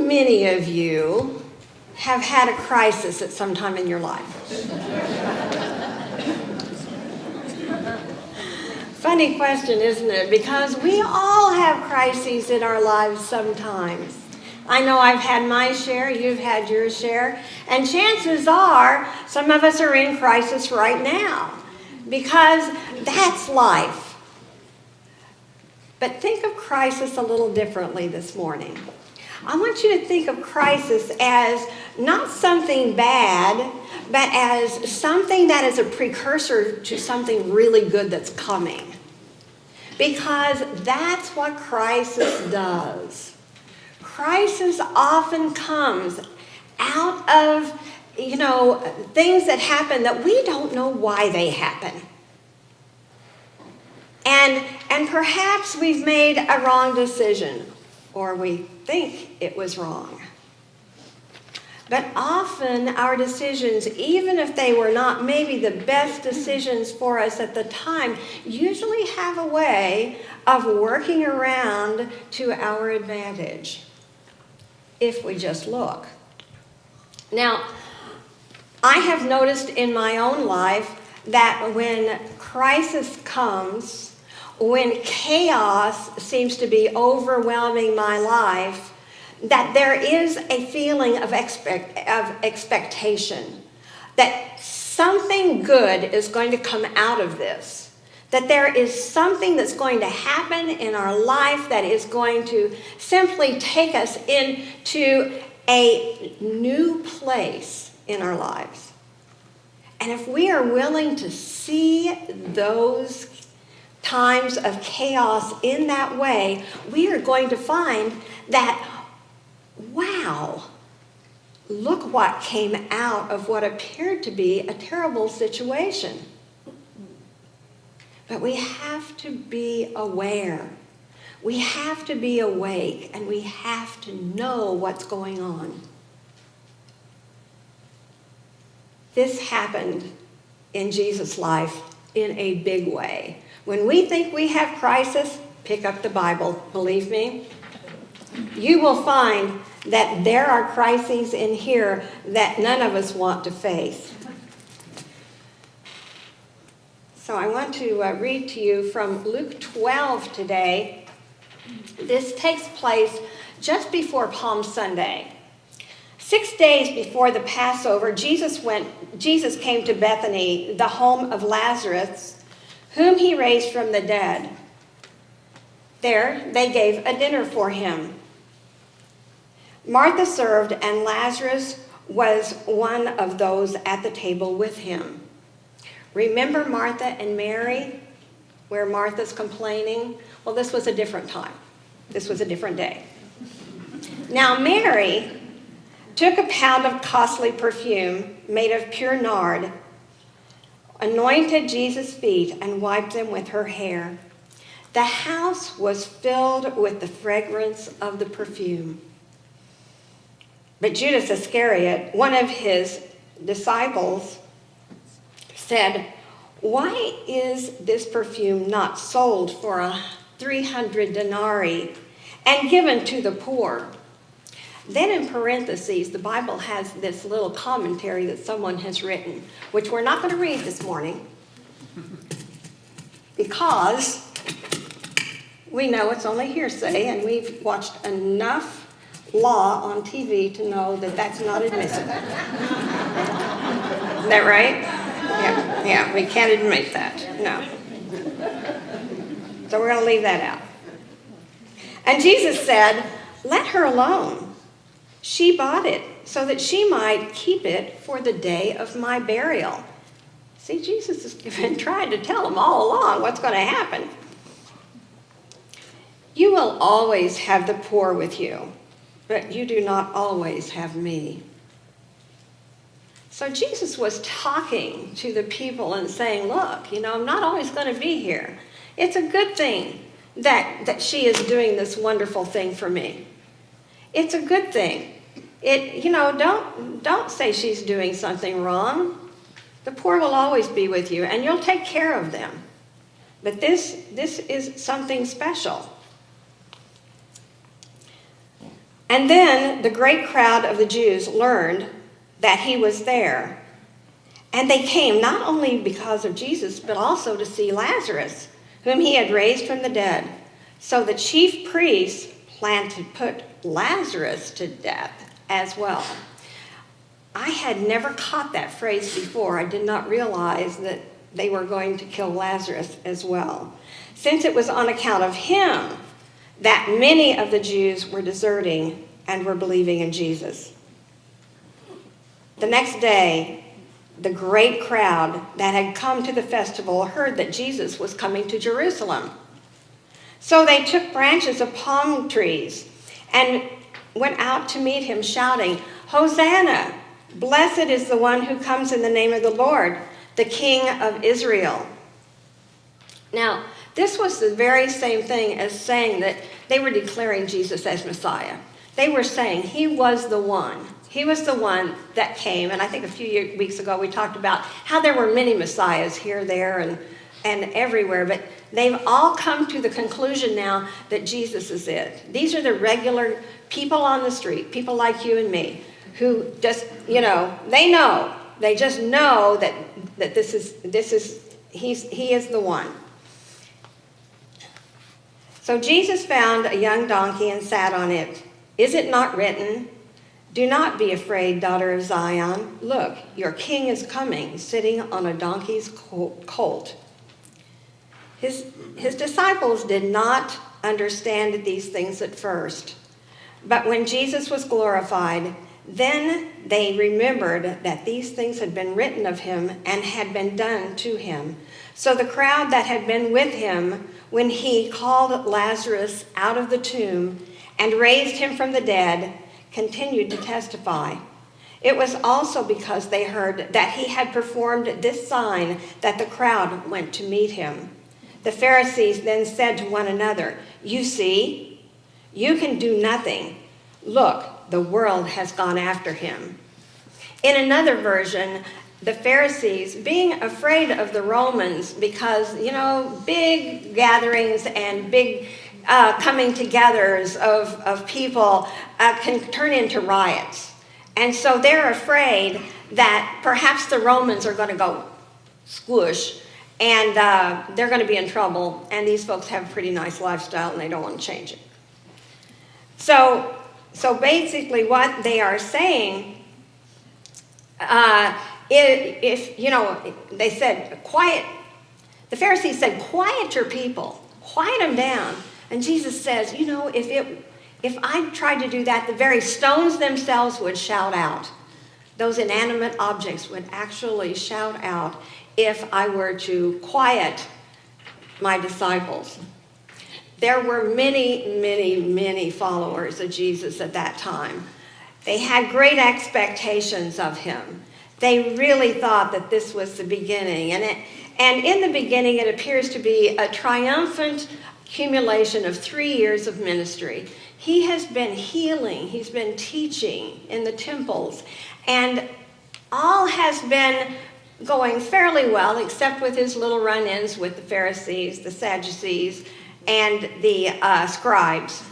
many of you have had a crisis at some time in your life? Funny question, isn't it? Because we all have crises in our lives sometimes. I know I've had my share, you've had your share, and chances are some of us are in crisis right now because that's life. But think of crisis a little differently this morning. I want you to think of crisis as not something bad, but as something that is a precursor to something really good that's coming. Because that's what crisis does. Crisis often comes out of, things that happen that we don't know why they happen. And perhaps we've made a wrong decision, or we think it was wrong. But often our decisions, even if they were not maybe the best decisions for us at the time, usually have a way of working around to our advantage, if we just look. Now, I have noticed in my own life that when crisis comes, when chaos seems to be overwhelming my life, that there is a feeling of expectation, that something good is going to come out of this, that there is something that's going to happen in our life that is going to simply take us into a new place in our lives. And if we are willing to see those times of chaos in that way, we are going to find that, wow, look what came out of what appeared to be a terrible situation. But we have to be aware. We have to be awake, and we have to know what's going on. This happened in Jesus' life in a big way. When we think we have crisis, pick up the Bible. Believe me, you will find that there are crises in here that none of us want to face. So I want to read to you from Luke 12 today. This takes place just before Palm Sunday. 6 days before the Passover, Jesus came to Bethany, the home of Lazarus, whom he raised from the dead. There they gave a dinner for him. Martha served, and Lazarus was one of those at the table with him. Remember Martha and Mary, where Martha's complaining? Well, this was a different time. This was a different day. Now Mary took a pound of costly perfume made of pure nard, anointed Jesus' feet, and wiped them with her hair. The house was filled with the fragrance of the perfume. But Judas Iscariot, one of his disciples, said, "Why is this perfume not sold for 300 denarii and given to the poor?" Then in parentheses, the Bible has this little commentary that someone has written, which we're not going to read this morning, because we know it's only hearsay, and we've watched enough law on TV to know that that's not admissible. Is that right? Yeah, we can't admit that. No. So we're going to leave that out. And Jesus said, "Let her alone. She bought it so that she might keep it for the day of my burial." See, Jesus has been trying to tell them all along what's going to happen. "You will always have the poor with you, but you do not always have me." So Jesus was talking to the people and saying, look, I'm not always going to be here. It's a good thing that she is doing this wonderful thing for me. It's a good thing. Don't say she's doing something wrong. The poor will always be with you, and you'll take care of them. But this is something special. And then the great crowd of the Jews learned that he was there. And they came not only because of Jesus, but also to see Lazarus, whom he had raised from the dead. So the chief priests planned to put Lazarus to death as well. I had never caught that phrase before. I did not realize that they were going to kill Lazarus as well, since it was on account of him that many of the Jews were deserting and were believing in Jesus. The next day, the great crowd that had come to the festival heard that Jesus was coming to Jerusalem. So they took branches of palm trees and went out to meet him, shouting, "Hosanna! Blessed is the one who comes in the name of the Lord, the King of Israel." Now, this was the very same thing as saying that they were declaring Jesus as Messiah. They were saying he was the one. He was the one that came. And I think a few weeks ago we talked about how there were many Messiahs here, there, and everywhere. But they've all come to the conclusion now that Jesus is it. These are the regular people on the street, people like you and me, who just, they just know that he is the one. So Jesus found a young donkey and sat on it. Is it not written, "Do not be afraid, daughter of Zion. Look, your king is coming, sitting on a donkey's colt." His disciples did not understand these things at first. But when Jesus was glorified, then they remembered that these things had been written of him and had been done to him. So the crowd that had been with him when he called Lazarus out of the tomb and raised him from the dead continued to testify. It was also because they heard that he had performed this sign that the crowd went to meet him. The Pharisees then said to one another, "You see, you can do nothing. Look, the world has gone after him." In another version, the Pharisees, being afraid of the Romans because, big gatherings and big coming togethers of people can turn into riots. And so they're afraid that perhaps the Romans are going to go squish and they're going to be in trouble. And these folks have a pretty nice lifestyle and they don't want to change it. So basically what they are saying, they said, quiet. The Pharisees said, quiet your people, quiet them down. And Jesus says, if I tried to do that, the very stones themselves would shout out. Those inanimate objects would actually shout out if I were to quiet my disciples. There were many, many, many followers of Jesus at that time. They had great expectations of him. They really thought that this was the beginning. And in the beginning, it appears to be a triumphant accumulation of 3 years of ministry. He has been healing. He's been teaching in the temples. And all has been going fairly well, except with his little run-ins with the Pharisees, the Sadducees, and the scribes,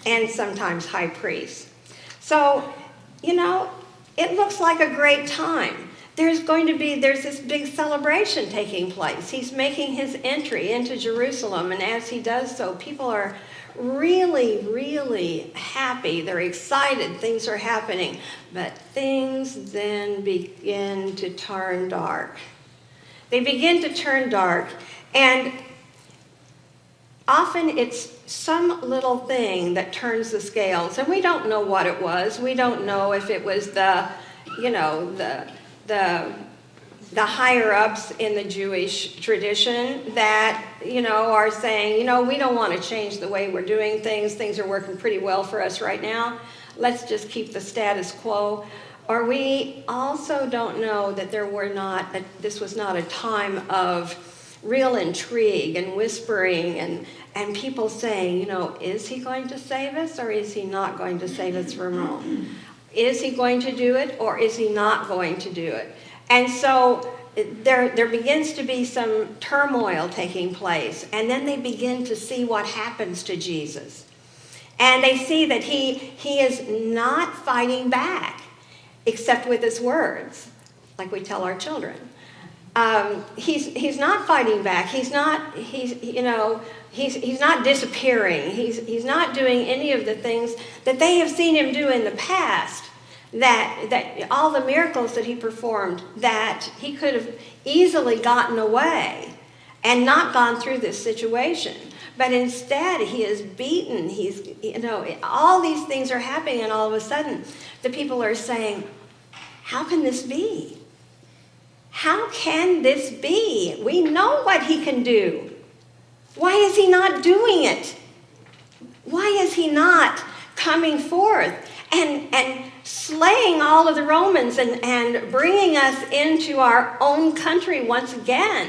and sometimes high priests. So, it looks like a great time. There's this big celebration taking place. He's making his entry into Jerusalem, and as he does so, people are really, really happy. They're excited. Things are happening. But things then begin to turn dark. They begin to turn dark, and often it's some little thing that turns the scales, and we don't know what it was. We don't know if it was the higher-ups in the Jewish tradition that, are saying, we don't want to change the way we're doing things. Things are working pretty well for us right now. Let's just keep the status quo. Or we also don't know that this was not a time of real intrigue and whispering and people saying, is he going to save us or is he not going to save us from Rome? Is he going to do it or is he not going to do it? And so there begins to be some turmoil taking place, and then they begin to see what happens to Jesus. And they see that he is not fighting back, except with his words, like we tell our children. He's not fighting back. He's not disappearing. He's not doing any of the things that they have seen him do in the past. That all the miracles that he performed, that he could have easily gotten away and not gone through this situation. But instead, he is beaten. All these things are happening, and all of a sudden, the people are saying, "How can this be? How can this be? We know what he can do. Why is he not doing it? Why is he not coming forth and slaying all of the Romans and bringing us into our own country once again?"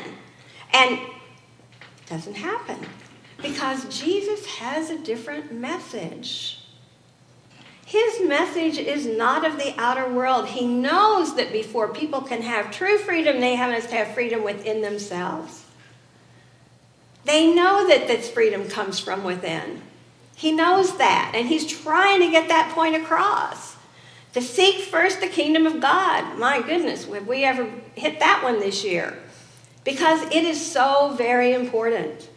And it doesn't happen because Jesus has a different message. His message is not of the outer world. He knows that before people can have true freedom, they have to have freedom within themselves. They know that this freedom comes from within. He knows that, and he's trying to get that point across. To seek first the kingdom of God. My goodness, have we ever hit that one this year? Because it is so very important.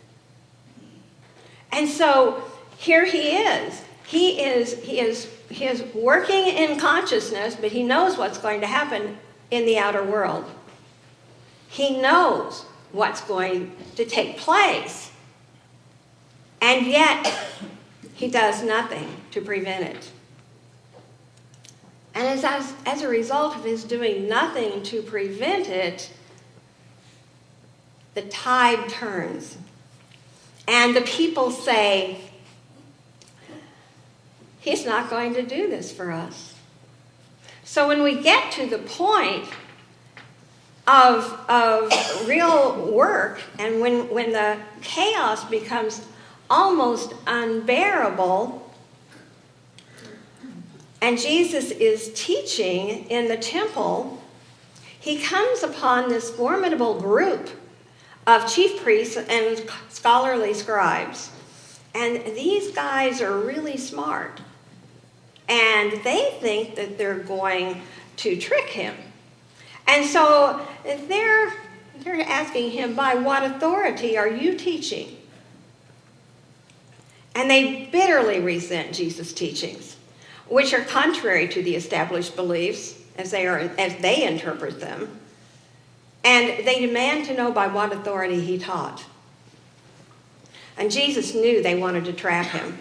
And so here he is. He is working in consciousness, but he knows what's going to happen in the outer world. He knows what's going to take place. And yet, he does nothing to prevent it. And as a result of his doing nothing to prevent it, the tide turns. And the people say, "He's not going to do this for us." So when we get to the point of real work, and when the chaos becomes almost unbearable, and Jesus is teaching in the temple, he comes upon this formidable group of chief priests and scholarly scribes. And these guys are really smart. And they think that they're going to trick him. And so they're asking him, "By what authority are you teaching?" And they bitterly resent Jesus' teachings, which are contrary to the established beliefs as they interpret them. And they demand to know by what authority he taught. And Jesus knew they wanted to trap him.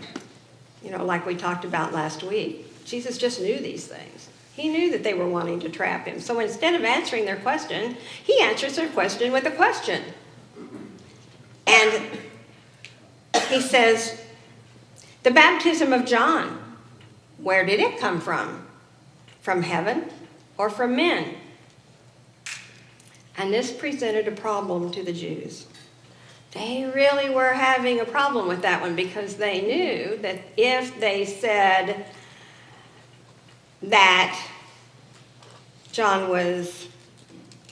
Like we talked about last week. Jesus just knew these things. He knew that they were wanting to trap him. So instead of answering their question, he answers their question with a question. And he says, "The baptism of John, where did it come from? From heaven or from men?" And this presented a problem to the Jews. They really were having a problem with that one because they knew that if they said that John was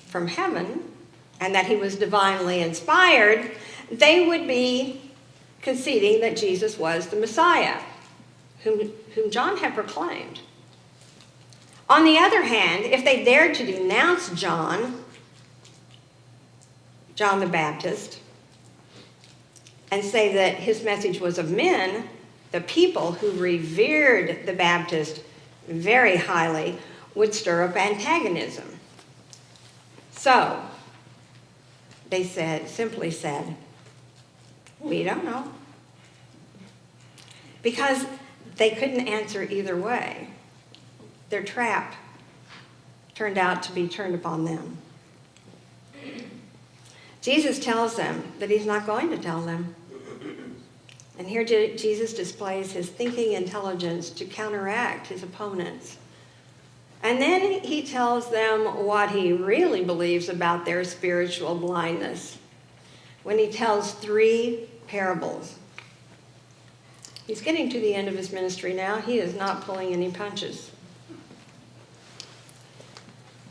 from heaven and that he was divinely inspired, they would be conceding that Jesus was the Messiah, whom John had proclaimed. On the other hand, if they dared to denounce John the Baptist, and say that his message was of men, the people who revered the Baptist very highly would stir up antagonism. So, they simply said, "We don't know." Because they couldn't answer either way. Their trap turned out to be turned upon them. Jesus tells them that he's not going to tell them. And here Jesus displays his thinking intelligence to counteract his opponents. And then he tells them what he really believes about their spiritual blindness when he tells 3 parables. He's getting to the end of his ministry now. He is not pulling any punches.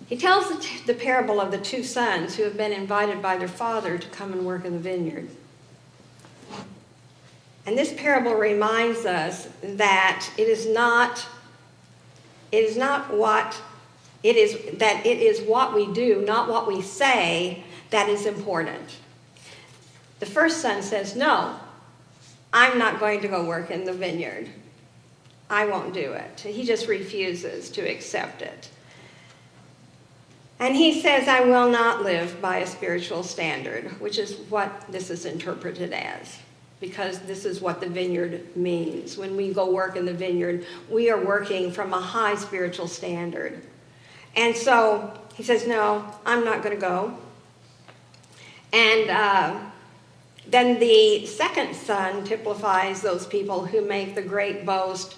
He tells the parable of the 2 sons who have been invited by their father to come and work in the vineyard. And this parable reminds us that it is what we do, not what we say, that is important. The first son says, no, I'm not going to go work in the vineyard. I won't do it. He just refuses to accept it. And he says, I will not live by a spiritual standard, which is what this is interpreted as, because this is what the vineyard means. When we go work in the vineyard, we are working from a high spiritual standard. And so he says, no, I'm not going to go. And then the second son typifies those people who make the great boast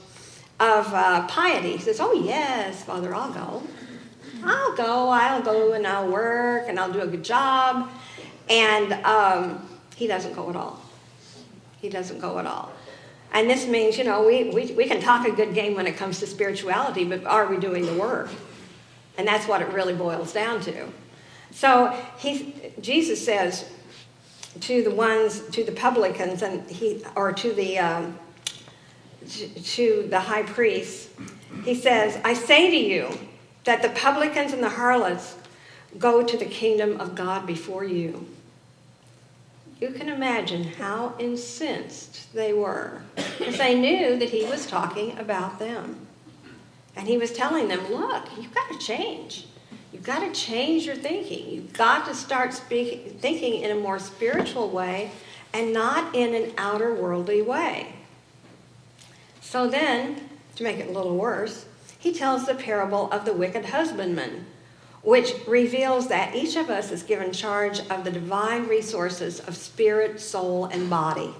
of piety. He says, oh, yes, Father, I'll go, and I'll work, and I'll do a good job. And he doesn't go at all. He doesn't go at all. And this means, we can talk a good game when it comes to spirituality, but are we doing the work? And that's what it really boils down to. So Jesus says to the publicans, to the high priests, he says, I say to you that the publicans and the harlots go to the kingdom of God before you. You can imagine how incensed they were, because they knew that he was talking about them. And he was telling them, look, you've got to change. You've got to change your thinking. You've got to start thinking in a more spiritual way and not in an outer worldly way. So then, to make it a little worse, he tells the parable of the wicked husbandman, which reveals that each of us is given charge of the divine resources of spirit, soul, and body.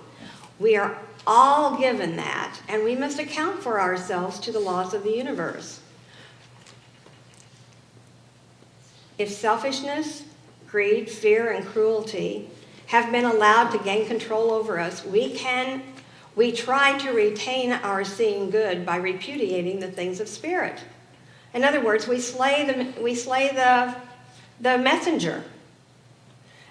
We are all given that, and we must account for ourselves to the laws of the universe. If selfishness, greed, fear, and cruelty have been allowed to gain control over us, we try to retain our seeing good by repudiating the things of spirit. In other words, we slay the messenger.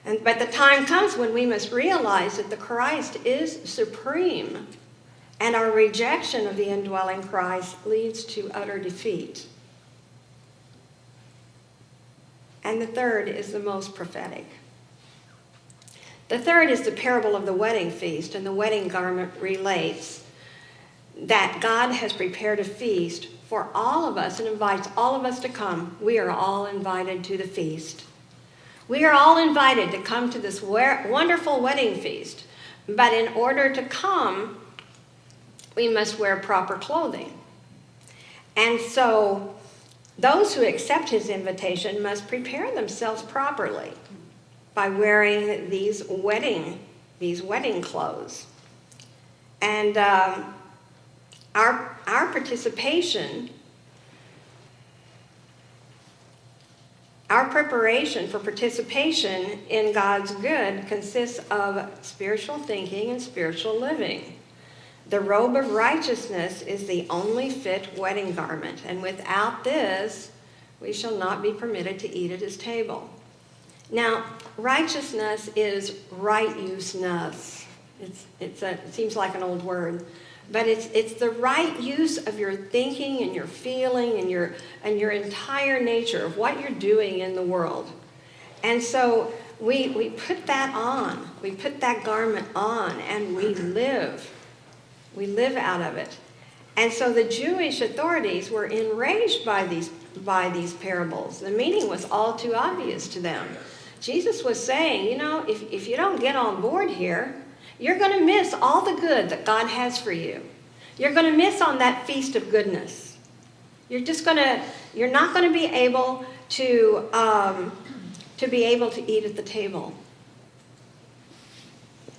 But the time comes when we must realize that the Christ is supreme, and our rejection of the indwelling Christ leads to utter defeat. And the third is the most prophetic. The third is the parable of the wedding feast, and the wedding garment relates that God has prepared a feast for all of us and invites all of us to come. We are all invited to the feast. We are all invited to come to this wonderful wedding feast. But in order to come, we must wear proper clothing. And so those who accept his invitation must prepare themselves properly by wearing these wedding clothes. And our participation, our preparation for participation in God's good consists of spiritual thinking and spiritual living. The robe of righteousness is the only fit wedding garment, and without this, we shall not be permitted to eat at his table. Now, righteousness is right-useness. It seems like an old word, but it's the right use of your thinking and your feeling and your entire nature of what you're doing in the world. And so we put that on. We put that garment on, and we live. We live out of it. And so the Jewish authorities were enraged by these parables. The meaning was all too obvious to them. Jesus was saying, if you don't get on board here, you're going to miss all the good that God has for you. You're going to miss on that feast of goodness. You're not going to be able to eat at the table.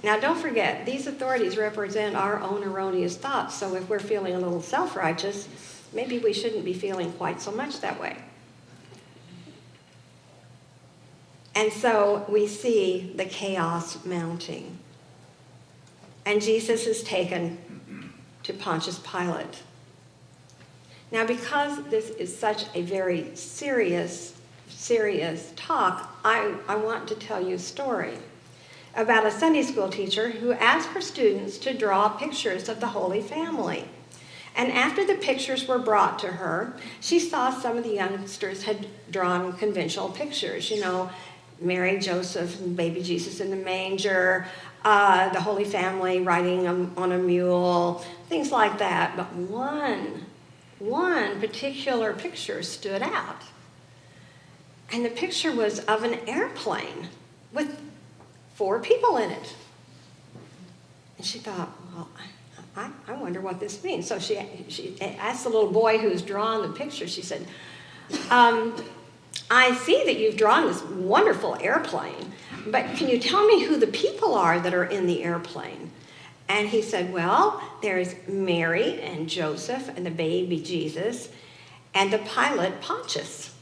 Now, don't forget, these authorities represent our own erroneous thoughts. So if we're feeling a little self-righteous, maybe we shouldn't be feeling quite so much that way. And so we see the chaos mounting. And Jesus is taken to Pontius Pilate. Now, because this is such a very serious talk, I want to tell you a story. about a Sunday school teacher who asked her students to draw pictures of the Holy Family. And after the pictures were brought to her, she saw some of the youngsters had drawn conventional pictures, Mary, Joseph, and baby Jesus in the manger, the Holy Family riding on a mule, things like that. But one particular picture stood out. And the picture was of an airplane with 4 people in it. And she thought, well, I wonder what this means. So she asked the little boy who's drawn the picture, she said, I see that you've drawn this wonderful airplane, but can you tell me who the people are that are in the airplane? And he said, well, there's Mary and Joseph and the baby Jesus and the pilot Pontius.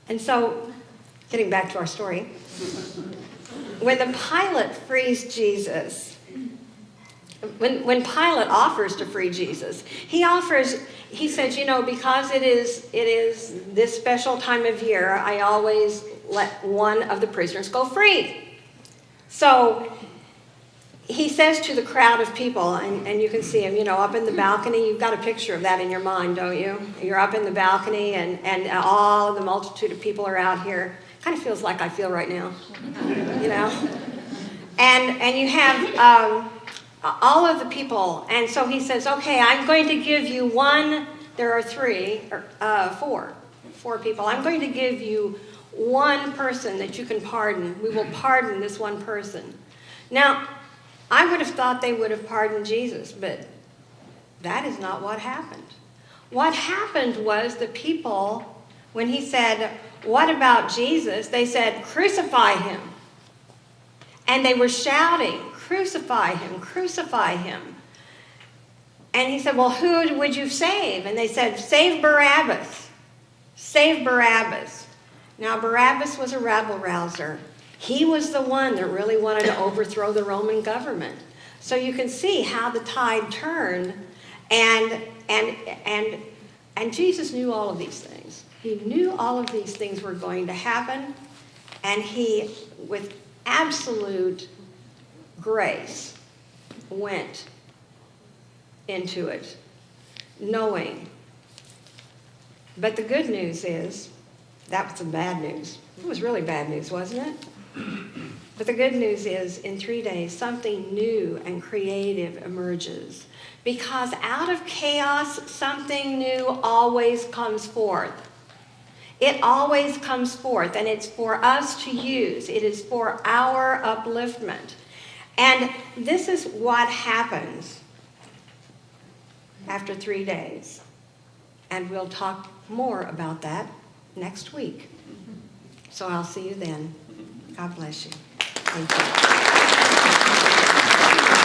And so, getting back to our story, when the pilot frees Jesus, when Pilate offers to free Jesus, he says, because it is this special time of year, I always let one of the prisoners go free. So he says to the crowd of people, and you can see him, up in the balcony. You've got a picture of that in your mind, don't you? You're up in the balcony, and all of the multitude of people are out here. Kind of feels like I feel right now, And you have all of the people, and so he says, okay, I'm going to give you one. There are 4 people. I'm going to give you one person that you can pardon. We will pardon this one person. Now, I would have thought they would have pardoned Jesus, but that is not what happened. What happened was the people, when he said, what about Jesus? They said, crucify him. And they were shouting, crucify him, crucify him. And he said, well, who would you save? And they said, save Barabbas. Save Barabbas. Now, Barabbas was a rabble-rouser. He was the one that really wanted to overthrow the Roman government. So you can see how the tide turned, and Jesus knew all of these things. He knew all of these things were going to happen, and he, with absolute grace, went into it, knowing. But the good news is, that was the bad news. It was really bad news, wasn't it? But the good news is, in 3 days, something new and creative emerges. Because out of chaos, something new always comes forth. It always comes forth, and it's for us to use. It is for our upliftment. And this is what happens after 3 days. And we'll talk more about that next week. So I'll see you then. God bless you. Thank you.